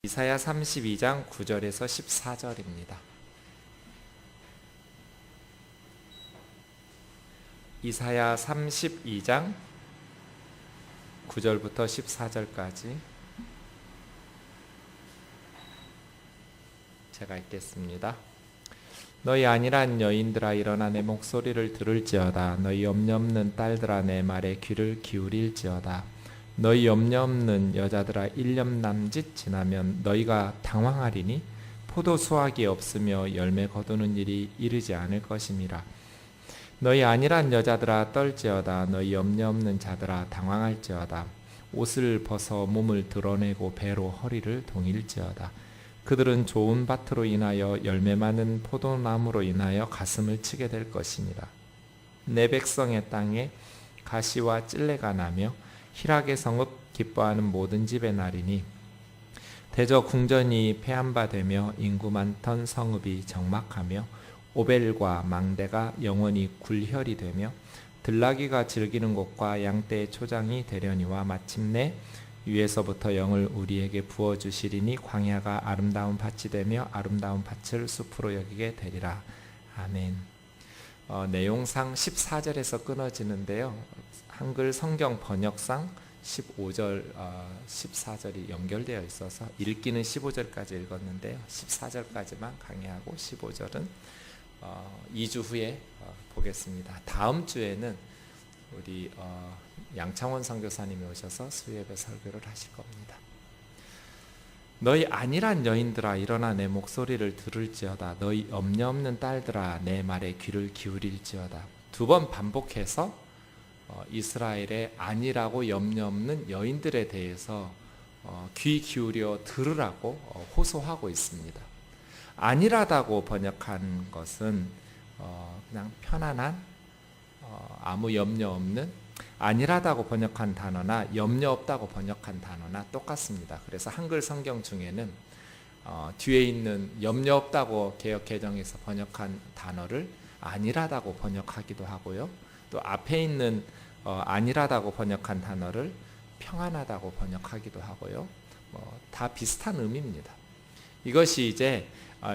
이사야 32장 9절에서 14절입니다. 이사야 32장 9절부터 14절까지 제가 읽겠습니다. 너희 안일한 여인들아 일어나 내 목소리를 들을지어다. 너희 염려 없는 딸들아 내 말에 귀를 기울일지어다. 너희 염려 없는 여자들아 1년 남짓 지나면 너희가 당황하리니 포도 수확이 없으며 열매 거두는 일이 이르지 않을 것임이라. 너희 안일한 여자들아 떨지어다. 너희 염려 없는 자들아 당황할지어다. 옷을 벗어 몸을 드러내고 배로 허리를 동일지어다. 그들은 좋은 밭으로 인하여 열매 많은 포도나무로 인하여 가슴을 치게 될 것이니라. 내 백성의 땅에 가시와 찔레가 나며 희락의 성읍 기뻐하는 모든 집의 날이니 대저 궁전이 패한 바 되며 인구 많던 성읍이 적막하며 오벨과 망대가 영원히 굴혈이 되며 들나귀가 즐기는 곳과 양떼의 초장이 되려니와 마침내 위에서부터 영을 우리에게 부어주시리니 광야가 아름다운 밭이 되며 아름다운 밭을 숲으로 여기게 되리라. 아멘. 내용상 14절에서 끊어지는데요. 한글 성경 번역상 15절, 14절이 연결되어 있어서 읽기는 15절까지 읽었는데요. 14절까지만 강의하고 15절은 2주 후에 보겠습니다. 다음 주에는 우리 양창원 선교사님이 오셔서 수요예배 설교를 하실 겁니다. 너희 안일한 여인들아 일어나 내 목소리를 들을지어다. 너희 염려 없는 딸들아 내 말에 귀를 기울일지어다. 두 번 반복해서 이스라엘의 안일하고 염려 없는 여인들에 대해서 귀 기울여 들으라고 호소하고 있습니다. 안일하다고 번역한 것은 그냥 편안한, 아무 염려 없는, 안일하다고 번역한 단어나 염려 없다고 번역한 단어나 똑같습니다. 그래서 한글 성경 중에는 뒤에 있는 염려 없다고 개역 개정에서 번역한 단어를 안일하다고 번역하기도 하고요. 또 앞에 있는 안일하다고 번역한 단어를 평안하다고 번역하기도 하고요. 다 비슷한 의미입니다. 이것이 이제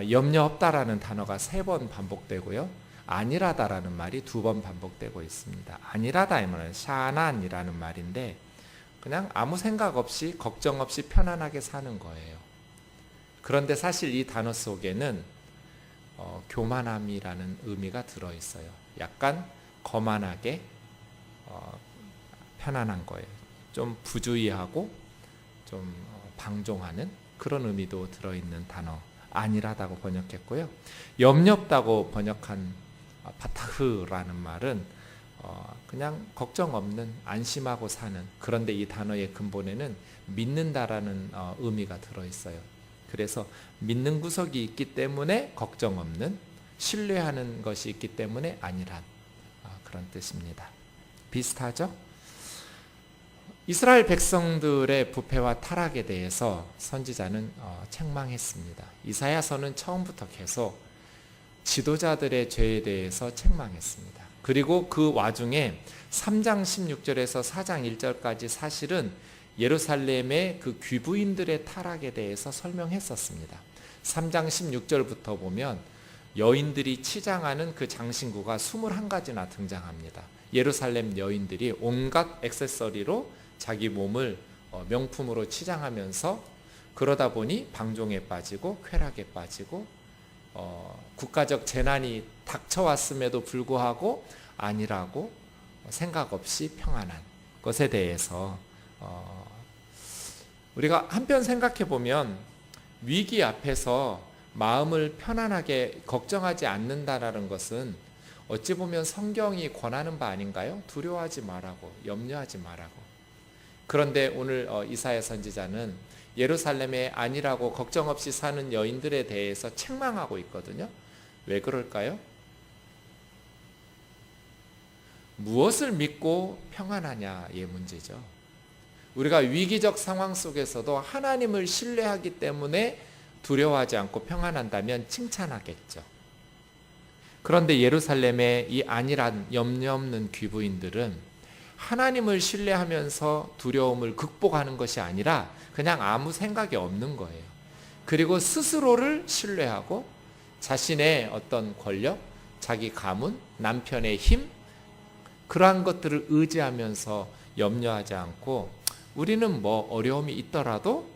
염려 없다라는 단어가 3번 반복되고요. 안일하다라는 말이 2번 반복되고 있습니다. 안일하다 이 말은 샤난이라는 말인데 그냥 아무 생각 없이 걱정 없이 편안하게 사는 거예요. 그런데 사실 이 단어 속에는 교만함이라는 의미가 들어있어요. 약간 거만하게 편안한 거예요. 좀 부주의하고 좀 방종하는 그런 의미도 들어있는 단어 안일하다고 번역했고요. 염려 없다고 번역한 바타흐라는 말은 그냥 걱정 없는, 안심하고 사는, 그런데 이 단어의 근본에는 믿는다라는 의미가 들어있어요. 그래서 믿는 구석이 있기 때문에 걱정 없는, 신뢰하는 것이 있기 때문에 안일한 그런 뜻입니다. 비슷하죠? 이스라엘 백성들의 부패와 타락에 대해서 선지자는 책망했습니다. 이사야서는 처음부터 계속 지도자들의 죄에 대해서 책망했습니다. 그리고 그 와중에 3장 16절에서 4장 1절까지 사실은 예루살렘의 그 귀부인들의 타락에 대해서 설명했었습니다. 3장 16절부터 보면 여인들이 치장하는 그 장신구가 21가지나 등장합니다. 예루살렘 여인들이 온갖 액세서리로 자기 몸을 명품으로 치장하면서 그러다 보니 방종에 빠지고 쾌락에 빠지고 국가적 재난이 닥쳐왔음에도 불구하고 안일하고 생각 없이 평안한 것에 대해서 우리가 한편 생각해 보면 위기 앞에서 마음을 편안하게 걱정하지 않는다라는 것은 어찌 보면 성경이 권하는 바 아닌가요? 두려워하지 말라고, 염려하지 말라고. 그런데 오늘 이사야 선지자는 예루살렘에 안일하고 걱정 없이 사는 여인들에 대해서 책망하고 있거든요. 왜 그럴까요? 무엇을 믿고 평안하냐의 문제죠. 우리가 위기적 상황 속에서도 하나님을 신뢰하기 때문에 두려워하지 않고 평안한다면 칭찬하겠죠. 그런데 예루살렘의 이 안일한 염려 없는 귀부인들은 하나님을 신뢰하면서 두려움을 극복하는 것이 아니라 그냥 아무 생각이 없는 거예요. 그리고 스스로를 신뢰하고 자신의 어떤 권력, 자기 가문, 남편의 힘, 그러한 것들을 의지하면서 염려하지 않고 우리는 뭐 어려움이 있더라도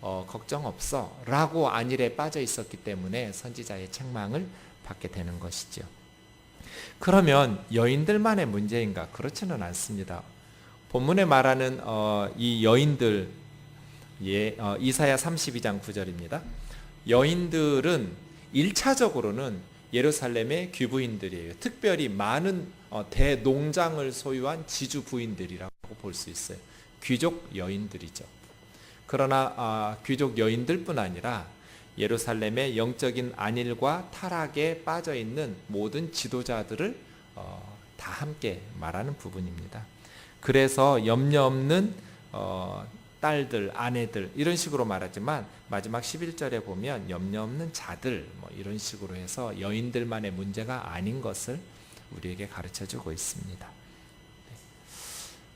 걱정 없어 라고 안일에 빠져 있었기 때문에 선지자의 책망을 받게 되는 것이죠. 그러면 여인들만의 문제인가? 그렇지는 않습니다. 본문에 말하는 이 여인들, 이사야 32장 9절입니다. 여인들은 1차적으로는 예루살렘의 귀부인들이에요. 특별히 많은 대농장을 소유한 지주 부인들이라고 볼 수 있어요. 귀족 여인들이죠. 그러나 귀족 여인들뿐 아니라 예루살렘의 영적인 안일과 타락에 빠져 있는 모든 지도자들을 다 함께 말하는 부분입니다. 그래서 염려 없는 딸들, 아내들 이런 식으로 말하지만 마지막 11절에 보면 염려 없는 자들 뭐 이런 식으로 해서 여인들만의 문제가 아닌 것을 우리에게 가르쳐주고 있습니다.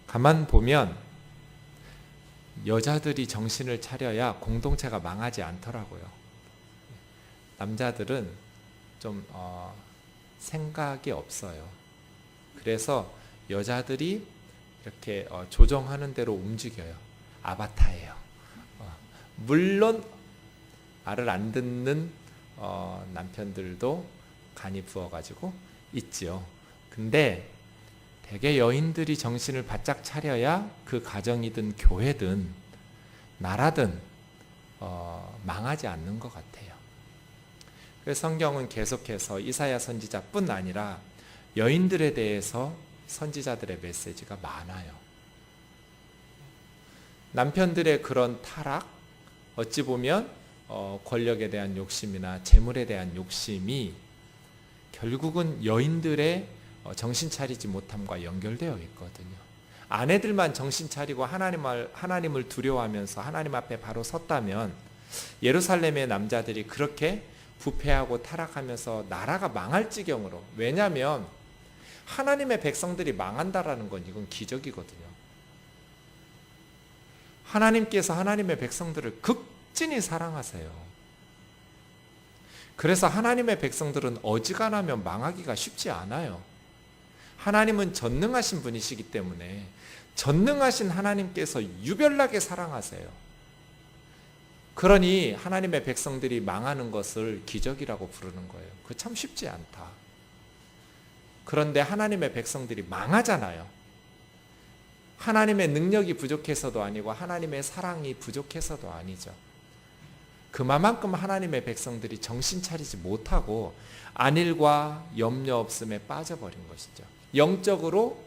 가만 보면 여자들이 정신을 차려야 공동체가 망하지 않더라고요. 남자들은 좀 생각이 없어요. 그래서 여자들이 이렇게 조정하는 대로 움직여요. 아바타예요. 물론 말을 안 듣는 남편들도 간이 부어가지고 있지요. 근데 대개 여인들이 정신을 바짝 차려야 그 가정이든 교회든 나라든 망하지 않는 것 같아요. 그래서 성경은 계속해서 이사야 선지자뿐 아니라 여인들에 대해서 선지자들의 메시지가 많아요. 남편들의 그런 타락, 어찌 보면 권력에 대한 욕심이나 재물에 대한 욕심이 결국은 여인들의 정신 차리지 못함과 연결되어 있거든요. 아내들만 정신 차리고 하나님을 두려워하면서 하나님 앞에 바로 섰다면 예루살렘의 남자들이 그렇게 부패하고 타락하면서 나라가 망할 지경으로, 왜냐하면 하나님의 백성들이 망한다라는 건 이건 기적이거든요. 하나님께서 하나님의 백성들을 극진히 사랑하세요. 그래서 하나님의 백성들은 어지간하면 망하기가 쉽지 않아요. 하나님은 전능하신 분이시기 때문에 전능하신 하나님께서 유별나게 사랑하세요. 그러니 하나님의 백성들이 망하는 것을 기적이라고 부르는 거예요. 그거 참 쉽지 않다. 그런데 하나님의 백성들이 망하잖아요. 하나님의 능력이 부족해서도 아니고 하나님의 사랑이 부족해서도 아니죠. 그만큼 하나님의 백성들이 정신 차리지 못하고 안일과 염려 없음에 빠져버린 것이죠. 영적으로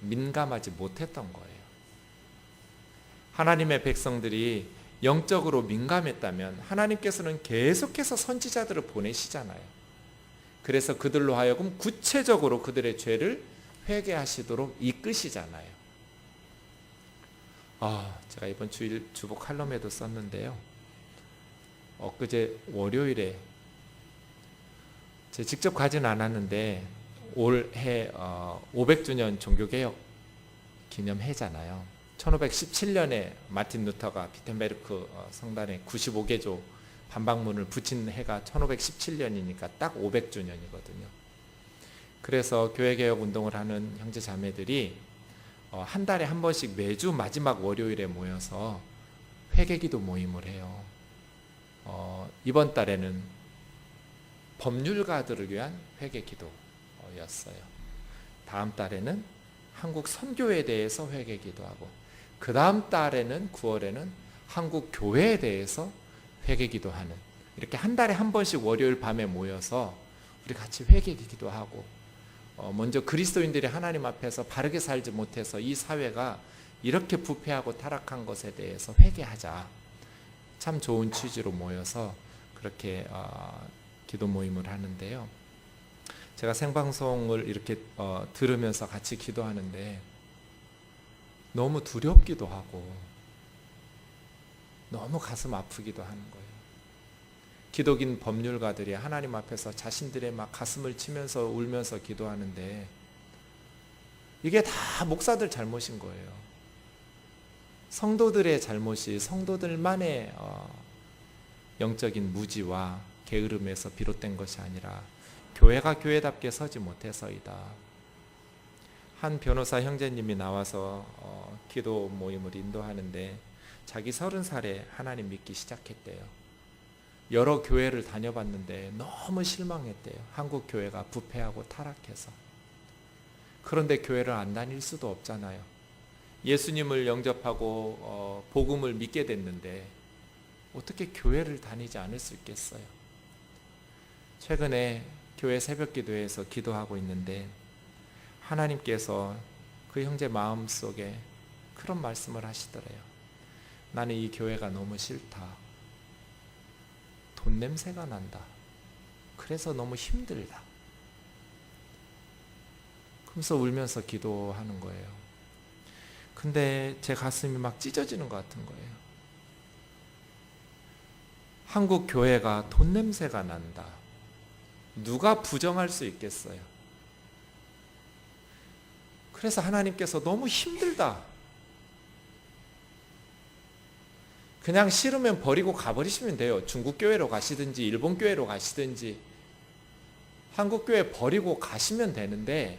민감하지 못했던 거예요. 하나님의 백성들이 영적으로 민감했다면 하나님께서는 계속해서 선지자들을 보내시잖아요. 그래서 그들로 하여금 구체적으로 그들의 죄를 회개하시도록 이끄시잖아요. 제가 이번 주일 주보 칼럼에도 썼는데요. 엊그제 월요일에 제가 직접 가진 않았는데 올해 500주년 종교개혁 기념해잖아요. 1517년에 마틴 루터가 비텐베르크 성단에 95개조 반박문을 붙인 해가 1517년이니까 딱 500주년이거든요. 그래서 교회개혁 운동을 하는 형제 자매들이 한 달에 한 번씩 매주 마지막 월요일에 모여서 회개기도 모임을 해요. 이번 달에는 법률가들을 위한 회개기도였어요. 다음 달에는 한국 선교에 대해서 회개기도하고, 그 다음 달에는 9월에는 한국 교회에 대해서 회개기도하는, 이렇게 한 달에 한 번씩 월요일 밤에 모여서 우리 같이 회개기도하고, 먼저 그리스도인들이 하나님 앞에서 바르게 살지 못해서 이 사회가 이렇게 부패하고 타락한 것에 대해서 회개하자. 참 좋은 취지로 모여서 그렇게 기도 모임을 하는데요. 제가 생방송을 이렇게 들으면서 같이 기도하는데 너무 두렵기도 하고 너무 가슴 아프기도 하는 거예요. 기독인 법률가들이 하나님 앞에서 자신들의 막 가슴을 치면서 울면서 기도하는데 이게 다 목사들 잘못인 거예요. 성도들의 잘못이 성도들만의 영적인 무지와 게으름에서 비롯된 것이 아니라 교회가 교회답게 서지 못해서이다. 한 변호사 형제님이 나와서 기도 모임을 인도하는데 자기 30살에 하나님 믿기 시작했대요. 여러 교회를 다녀봤는데 너무 실망했대요. 한국 교회가 부패하고 타락해서. 그런데 교회를 안 다닐 수도 없잖아요. 예수님을 영접하고 복음을 믿게 됐는데 어떻게 교회를 다니지 않을 수 있겠어요? 최근에 교회 새벽기도에서 기도하고 있는데 하나님께서 그 형제 마음속에 그런 말씀을 하시더래요. 나는 이 교회가 너무 싫다. 돈 냄새가 난다. 그래서 너무 힘들다. 그러면서 울면서 기도하는 거예요. 근데 제 가슴이 막 찢어지는 것 같은 거예요. 한국 교회가 돈 냄새가 난다. 누가 부정할 수 있겠어요? 그래서 하나님께서 너무 힘들다. 그냥 싫으면 버리고 가버리시면 돼요. 중국 교회로 가시든지 일본 교회로 가시든지 한국 교회 버리고 가시면 되는데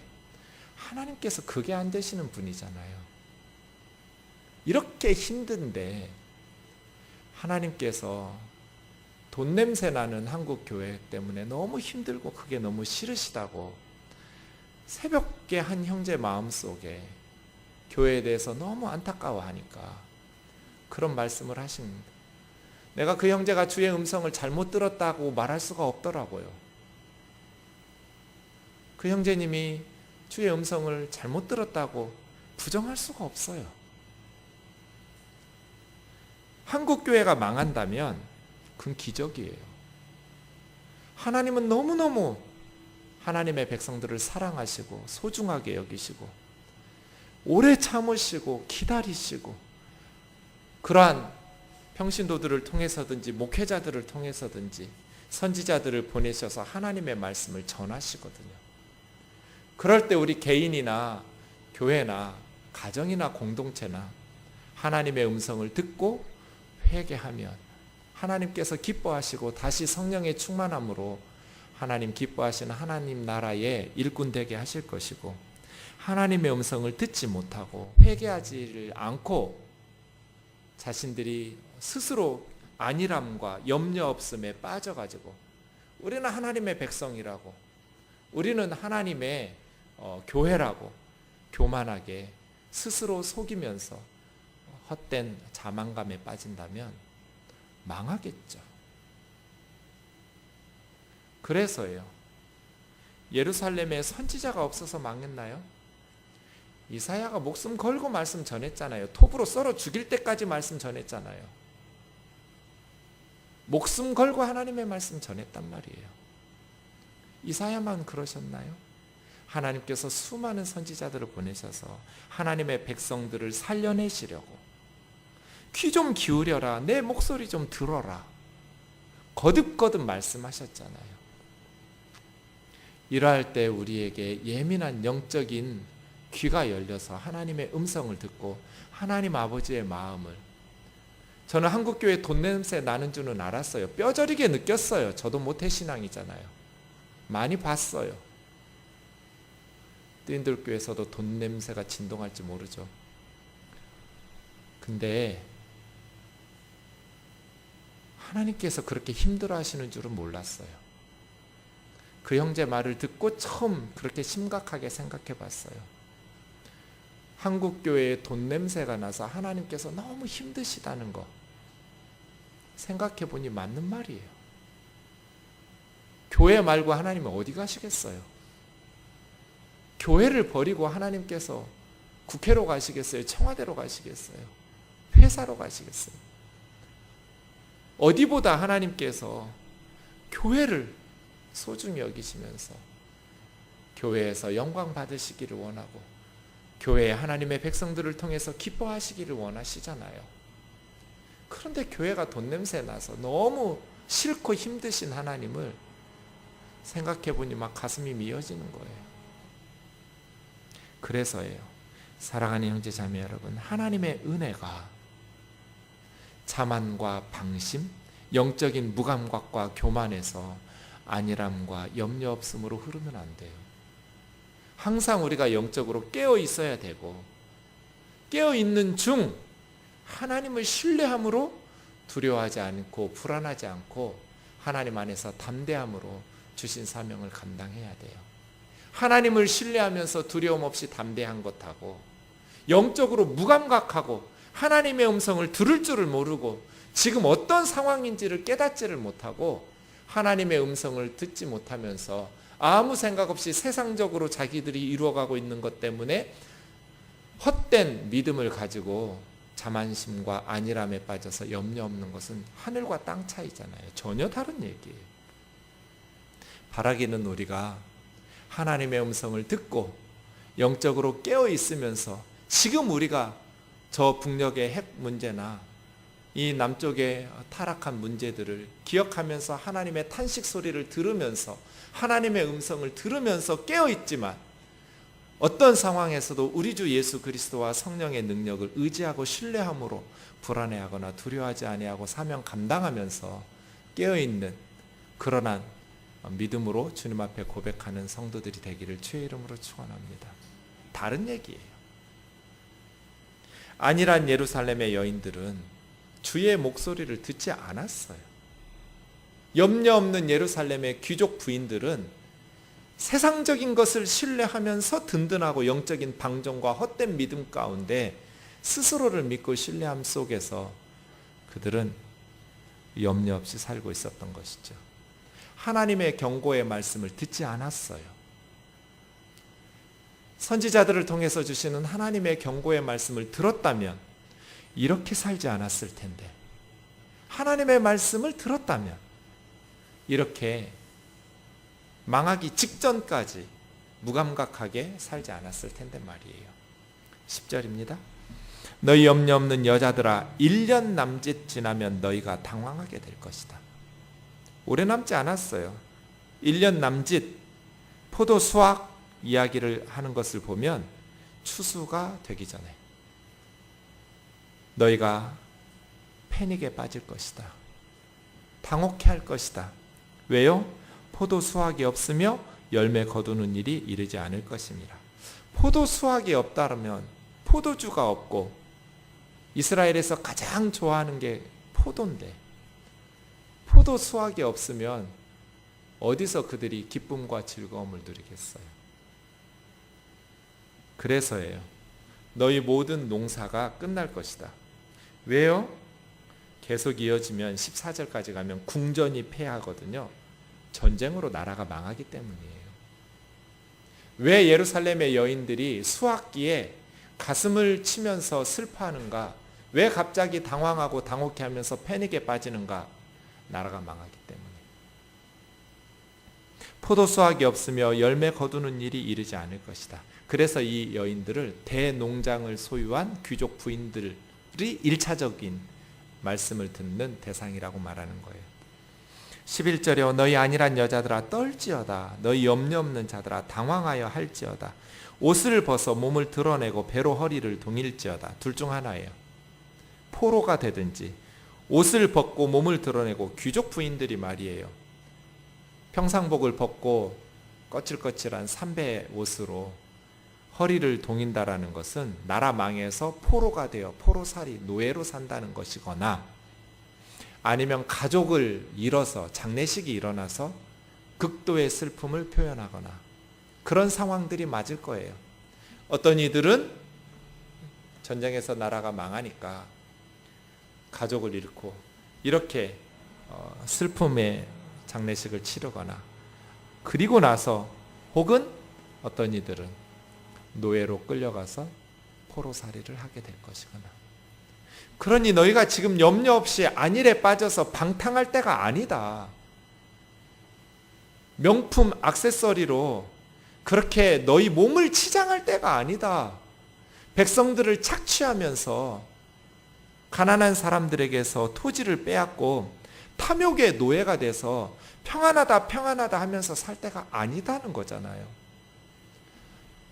하나님께서 그게 안 되시는 분이잖아요. 이렇게 힘든데 하나님께서 돈 냄새 나는 한국 교회 때문에 너무 힘들고 그게 너무 싫으시다고 새벽에 한 형제 마음속에 교회에 대해서 너무 안타까워하니까 그런 말씀을 하십니다. 내가 그 형제가 주의 음성을 잘못 들었다고 말할 수가 없더라고요. 그 형제님이 주의 음성을 잘못 들었다고 부정할 수가 없어요. 한국 교회가 망한다면 그건 기적이에요. 하나님은 너무너무 하나님의 백성들을 사랑하시고 소중하게 여기시고 오래 참으시고 기다리시고 그러한 평신도들을 통해서든지 목회자들을 통해서든지 선지자들을 보내셔서 하나님의 말씀을 전하시거든요. 그럴 때 우리 개인이나 교회나 가정이나 공동체나 하나님의 음성을 듣고 회개하면 하나님께서 기뻐하시고 다시 성령의 충만함으로 하나님 기뻐하시는 하나님 나라의 일꾼 되게 하실 것이고 하나님의 음성을 듣지 못하고 회개하지를 않고 자신들이 스스로 안일함과 염려 없음에 빠져가지고 우리는 하나님의 백성이라고 우리는 하나님의 교회라고 교만하게 스스로 속이면서 헛된 자만감에 빠진다면 망하겠죠. 그래서요. 예루살렘에 선지자가 없어서 망했나요? 이사야가 목숨 걸고 말씀 전했잖아요. 톱으로 썰어 죽일 때까지 말씀 전했잖아요. 목숨 걸고 하나님의 말씀 전했단 말이에요. 이사야만 그러셨나요? 하나님께서 수많은 선지자들을 보내셔서 하나님의 백성들을 살려내시려고 귀 좀 기울여라. 내 목소리 좀 들어라. 거듭거듭 말씀하셨잖아요. 이러할 때 우리에게 예민한 영적인 귀가 열려서 하나님의 음성을 듣고 하나님 아버지의 마음을 저는 한국교회 돈 냄새 나는 줄은 알았어요. 뼈저리게 느꼈어요. 저도 모태신앙이잖아요. 많이 봤어요. 뜨인들교회에서도 돈 냄새가 진동할지 모르죠. 근데 하나님께서 그렇게 힘들어 하시는 줄은 몰랐어요. 그 형제 말을 듣고 처음 그렇게 심각하게 생각해 봤어요. 한국교회에 돈 냄새가 나서 하나님께서 너무 힘드시다는 거 생각해 보니 맞는 말이에요. 교회 말고 하나님은 어디 가시겠어요? 교회를 버리고 하나님께서 국회로 가시겠어요? 청와대로 가시겠어요? 회사로 가시겠어요? 어디보다 하나님께서 교회를 소중히 여기시면서 교회에서 영광 받으시기를 원하고 교회에 하나님의 백성들을 통해서 기뻐하시기를 원하시잖아요. 그런데 교회가 돈 냄새 나서 너무 싫고 힘드신 하나님을 생각해 보니 막 가슴이 미어지는 거예요. 그래서예요. 사랑하는 형제 자매 여러분, 하나님의 은혜가 자만과 방심, 영적인 무감각과 교만에서 안일함과 염려 없음으로 흐르면 안 돼요. 항상 우리가 영적으로 깨어 있어야 되고, 깨어 있는 중 하나님을 신뢰함으로 두려워하지 않고 불안하지 않고 하나님 안에서 담대함으로 주신 사명을 감당해야 돼요. 하나님을 신뢰하면서 두려움 없이 담대한 것하고, 영적으로 무감각하고 하나님의 음성을 들을 줄을 모르고 지금 어떤 상황인지를 깨닫지를 못하고 하나님의 음성을 듣지 못하면서 아무 생각 없이 세상적으로 자기들이 이루어가고 있는 것 때문에 헛된 믿음을 가지고 자만심과 안일함에 빠져서 염려 없는 것은 하늘과 땅 차이잖아요. 전혀 다른 얘기예요. 바라기는 우리가 하나님의 음성을 듣고 영적으로 깨어 있으면서 지금 우리가 저 북녘의 핵 문제나 이 남쪽의 타락한 문제들을 기억하면서 하나님의 탄식 소리를 들으면서 하나님의 음성을 들으면서 깨어 있지만 어떤 상황에서도 우리 주 예수 그리스도와 성령의 능력을 의지하고 신뢰함으로 불안해하거나 두려워하지 아니하고 사명 감당하면서 깨어있는 그러한 믿음으로 주님 앞에 고백하는 성도들이 되기를 주의 이름으로 축원합니다. 다른 얘기예요. 안일한 예루살렘의 여인들은 주의 목소리를 듣지 않았어요. 염려 없는 예루살렘의 귀족 부인들은 세상적인 것을 신뢰하면서 든든하고 영적인 방종과 헛된 믿음 가운데 스스로를 믿고 신뢰함 속에서 그들은 염려 없이 살고 있었던 것이죠. 하나님의 경고의 말씀을 듣지 않았어요. 선지자들을 통해서 주시는 하나님의 경고의 말씀을 들었다면 이렇게 살지 않았을 텐데, 하나님의 말씀을 들었다면 이렇게 망하기 직전까지 무감각하게 살지 않았을 텐데 말이에요. 10절입니다. 너희 염려 없는 여자들아, 1년 남짓 지나면 너희가 당황하게 될 것이다. 오래 남지 않았어요. 1년 남짓 포도 수확 이야기를 하는 것을 보면 추수가 되기 전에 너희가 패닉에 빠질 것이다. 당혹해할 것이다. 왜요? 포도 수확이 없으며 열매 거두는 일이 이르지 않을 것입니다. 포도 수확이 없다면 포도주가 없고, 이스라엘에서 가장 좋아하는 게 포도인데 포도 수확이 없으면 어디서 그들이 기쁨과 즐거움을 누리겠어요? 그래서예요. 너희 모든 농사가 끝날 것이다. 왜요? 계속 이어지면 14절까지 가면 궁전이 패하거든요. 전쟁으로 나라가 망하기 때문이에요. 왜 예루살렘의 여인들이 수확기에 가슴을 치면서 슬퍼하는가? 왜 갑자기 당황하고 당혹해하면서 패닉에 빠지는가? 나라가 망하기 때문에. 포도 수확이 없으며 열매 거두는 일이 이르지 않을 것이다. 그래서 이 여인들을 대농장을 소유한 귀족 부인들이 1차적인 말씀을 듣는 대상이라고 말하는 거예요. 11절에 너희 안일한 여자들아 떨지어다. 너희 염려 없는 자들아 당황하여 할지어다. 옷을 벗어 몸을 드러내고 배로 허리를 동일지어다. 둘 중 하나예요. 포로가 되든지 옷을 벗고 몸을 드러내고, 귀족 부인들이 말이에요. 평상복을 벗고 거칠거칠한 삼배 옷으로 허리를 동인다라는 것은 나라 망해서 포로가 되어 포로살이 노예로 산다는 것이거나, 아니면 가족을 잃어서 장례식이 일어나서 극도의 슬픔을 표현하거나, 그런 상황들이 맞을 거예요. 어떤 이들은 전쟁에서 나라가 망하니까 가족을 잃고 이렇게 슬픔의 장례식을 치르거나, 그리고 나서 혹은 어떤 이들은 노예로 끌려가서 포로살이를 하게 될 것이거나. 그러니 너희가 지금 염려 없이 안일에 빠져서 방탕할 때가 아니다. 명품 액세서리로 그렇게 너희 몸을 치장할 때가 아니다. 백성들을 착취하면서 가난한 사람들에게서 토지를 빼앗고 탐욕의 노예가 돼서 평안하다 평안하다 하면서 살 때가 아니다는 거잖아요.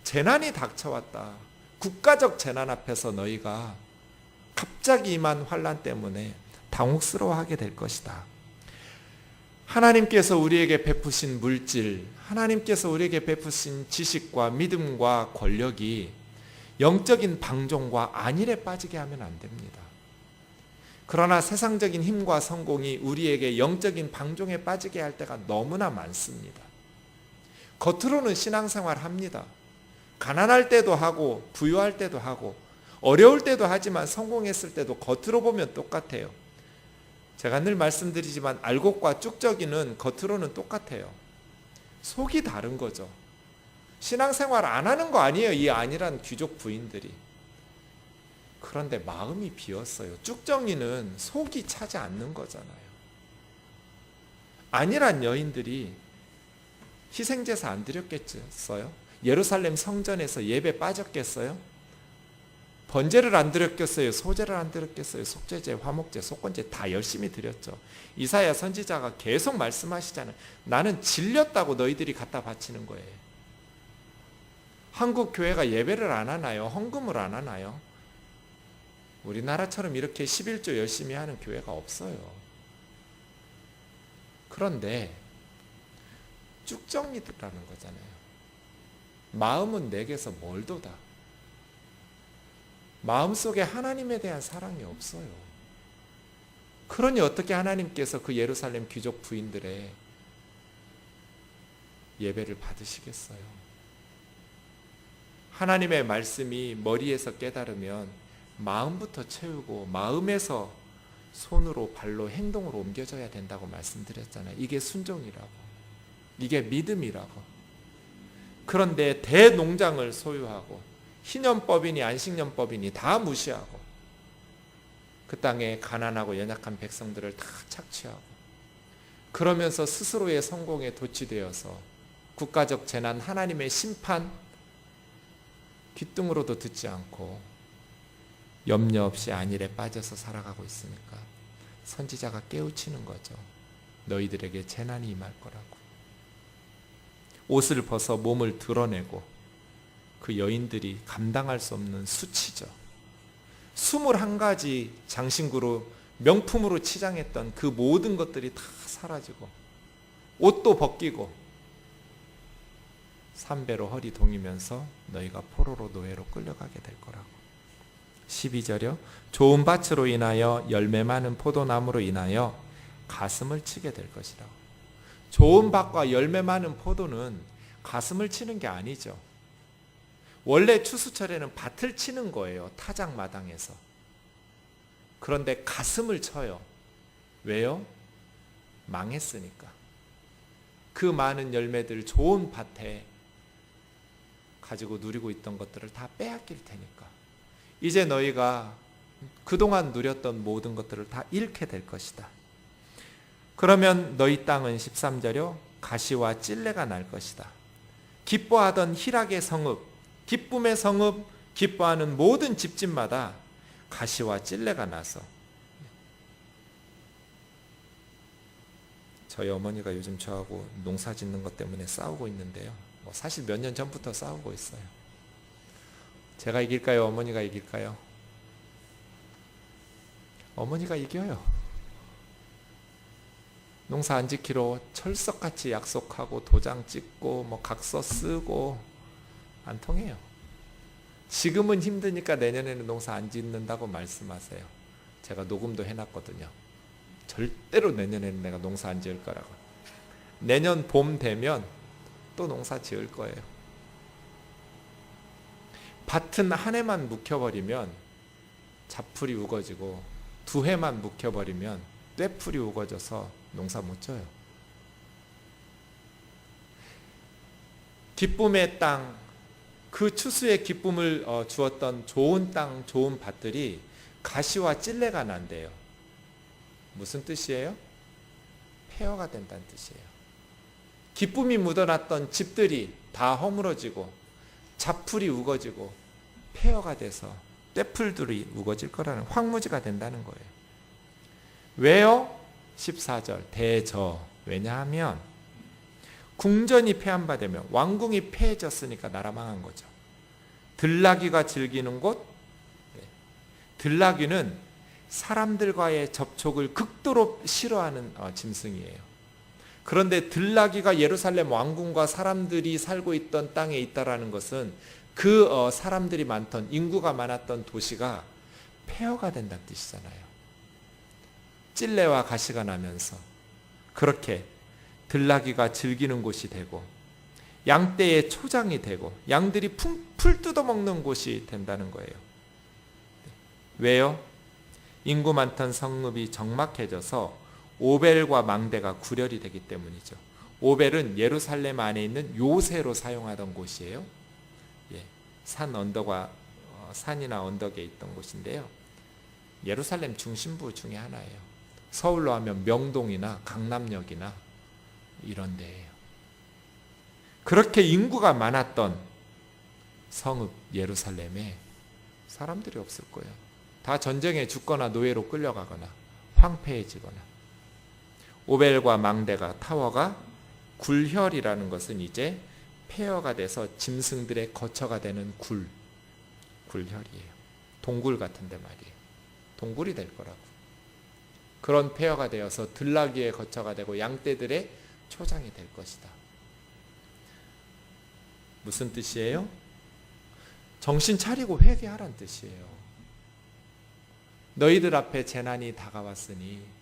재난이 닥쳐왔다. 국가적 재난 앞에서 너희가 갑자기 임한 환난 때문에 당혹스러워하게 될 것이다. 하나님께서 우리에게 베푸신 물질, 하나님께서 우리에게 베푸신 지식과 믿음과 권력이 영적인 방종과 안일에 빠지게 하면 안 됩니다. 그러나 세상적인 힘과 성공이 우리에게 영적인 방종에 빠지게 할 때가 너무나 많습니다. 겉으로는 신앙생활 합니다. 가난할 때도 하고 부유할 때도 하고 어려울 때도 하지만 성공했을 때도 겉으로 보면 똑같아요. 제가 늘 말씀드리지만 알곡과 쭉저기는 겉으로는 똑같아요. 속이 다른 거죠. 신앙생활 안 하는 거 아니에요, 이 안일한 귀족 부인들이. 그런데 마음이 비었어요. 쭉정이는 속이 차지 않는 거잖아요. 안일한 여인들이 희생제사 안 드렸겠어요? 예루살렘 성전에서 예배 빠졌겠어요? 번제를 안 드렸겠어요? 소제를 안 드렸겠어요? 속죄제, 화목제, 속건제 다 열심히 드렸죠. 이사야 선지자가 계속 말씀하시잖아요. 나는 질렸다고 너희들이 갖다 바치는 거예요. 한국 교회가 예배를 안 하나요? 헌금을 안 하나요? 우리나라처럼 이렇게 11조 열심히 하는 교회가 없어요. 그런데 쭉정이라는 거잖아요. 마음은 내게서 멀도다. 마음속에 하나님에 대한 사랑이 없어요. 그러니 어떻게 하나님께서 그 예루살렘 귀족 부인들의 예배를 받으시겠어요? 하나님의 말씀이 머리에서 깨달으면 마음부터 채우고 마음에서 손으로 발로 행동으로 옮겨져야 된다고 말씀드렸잖아요. 이게 순종이라고. 이게 믿음이라고. 그런데 대농장을 소유하고 희년법이니 안식년법이니 다 무시하고 그 땅에 가난하고 연약한 백성들을 다 착취하고 그러면서 스스로의 성공에 도취되어서 국가적 재난, 하나님의 심판 귓등으로도 듣지 않고 염려 없이 안일에 빠져서 살아가고 있으니까 선지자가 깨우치는 거죠. 너희들에게 재난이 임할 거라고. 옷을 벗어 몸을 드러내고 그 여인들이 감당할 수 없는 수치죠. 21가지 장신구로 명품으로 치장했던 그 모든 것들이 다 사라지고 옷도 벗기고 삼배로 허리 동이면서 너희가 포로로 노예로 끌려가게 될 거라고. 12절이요. 좋은 밭으로 인하여 열매 많은 포도나무로 인하여 가슴을 치게 될 것이라고. 좋은 밭과 열매 많은 포도는 가슴을 치는 게 아니죠. 원래 추수철에는 밭을 치는 거예요. 타작 마당에서. 그런데 가슴을 쳐요. 왜요? 망했으니까. 그 많은 열매들 좋은 밭에 가지고 누리고 있던 것들을 다 빼앗길 테니까. 이제 너희가 그동안 누렸던 모든 것들을 다 잃게 될 것이다. 그러면 너희 땅은 13절요. 가시와 찔레가 날 것이다. 기뻐하던 희락의 성읍, 기쁨의 성읍, 기뻐하는 모든 집집마다 가시와 찔레가 나서. 저희 어머니가 요즘 저하고 농사 짓는 것 때문에 싸우고 있는데요. 사실 몇 년 전부터 싸우고 있어요. 제가 이길까요? 어머니가 이길까요? 어머니가 이겨요. 농사 안 지키러 철석같이 약속하고 도장 찍고 각서 쓰고 안 통해요. 지금은 힘드니까 내년에는 농사 안 짓는다고 말씀하세요. 제가 녹음도 해놨거든요. 절대로 내년에는 내가 농사 안 지을 거라고. 내년 봄 되면 또 농사 지을 거예요. 밭은 한 해만 묵혀버리면 잡풀이 우거지고 두 해만 묵혀버리면 떼풀이 우거져서 농사 못 져요. 기쁨의 땅, 그 추수의 기쁨을 주었던 좋은 땅, 좋은 밭들이 가시와 찔레가 난대요. 무슨 뜻이에요? 폐허가 된다는 뜻이에요. 기쁨이 묻어났던 집들이 다 허물어지고 잡풀이 우거지고 폐허가 돼서 떼풀들이 우거질 거라는, 황무지가 된다는 거예요. 왜요? 14절 대저. 왜냐하면 궁전이 폐한바되며 왕궁이 폐해졌으니까 나라 망한 거죠. 들나귀가 즐기는 곳. 들나귀는 사람들과의 접촉을 극도로 싫어하는 짐승이에요. 그런데 들나귀가 예루살렘 왕궁과 사람들이 살고 있던 땅에 있다라는 것은 그 사람들이 많던 인구가 많았던 도시가 폐허가 된다는 뜻이잖아요. 찔레와 가시가 나면서 그렇게 들나귀가 즐기는 곳이 되고 양떼의 초장이 되고 양들이 풀 뜯어먹는 곳이 된다는 거예요. 왜요? 인구 많던 성읍이 적막해져서 오벨과 망대가 구렬이 되기 때문이죠. 오벨은 예루살렘 안에 있는 요새로 사용하던 곳이에요. 산 언덕과 산이나 언덕에 있던 곳인데요. 예루살렘 중심부 중에 하나예요. 서울로 하면 명동이나 강남역이나 이런 데예요. 그렇게 인구가 많았던 성읍 예루살렘에 사람들이 없을 거예요. 다 전쟁에 죽거나 노예로 끌려가거나 황폐해지거나. 오벨과 망대가 타워가 굴혈이라는 것은 이제 폐허가 돼서 짐승들의 거처가 되는 굴혈이에요. 동굴 같은데 말이에요. 동굴이 될 거라고. 그런 폐허가 되어서 들나귀의 거처가 되고 양떼들의 초장이 될 것이다. 무슨 뜻이에요? 정신 차리고 회개하란 뜻이에요. 너희들 앞에 재난이 다가왔으니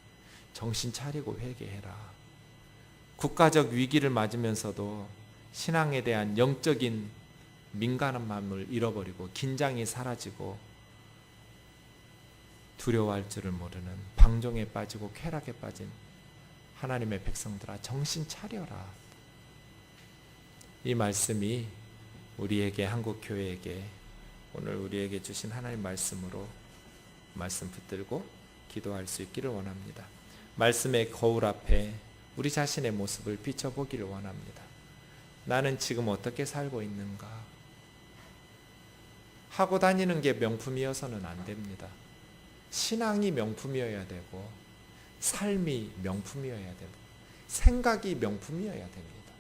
정신 차리고 회개해라. 국가적 위기를 맞으면서도 신앙에 대한 영적인 민감한 마음을 잃어버리고 긴장이 사라지고 두려워할 줄을 모르는 방종에 빠지고 쾌락에 빠진 하나님의 백성들아, 정신 차려라. 이 말씀이 우리에게, 한국교회에게 오늘 우리에게 주신 하나님 말씀으로 말씀 붙들고 기도할 수 있기를 원합니다. 말씀의 거울 앞에 우리 자신의 모습을 비춰보기를 원합니다. 나는 지금 어떻게 살고 있는가? 하고 다니는 게 명품이어서는 안 됩니다. 신앙이 명품이어야 되고 삶이 명품이어야 되고 생각이 명품이어야 됩니다.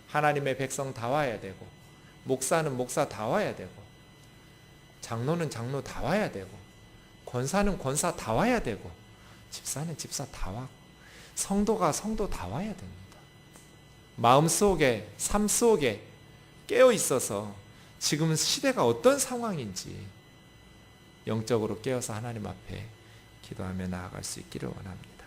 하나님의 백성 다 와야 되고 목사는 목사 다 와야 되고 장로는 장로 다 와야 되고 권사는 권사 다 와야 되고 집사는 집사 다 와고 성도가 성도 다 와야 됩니다. 마음속에, 삶 속에 깨어 있어서 지금 시대가 어떤 상황인지 영적으로 깨어서 하나님 앞에 기도하며 나아갈 수 있기를 원합니다.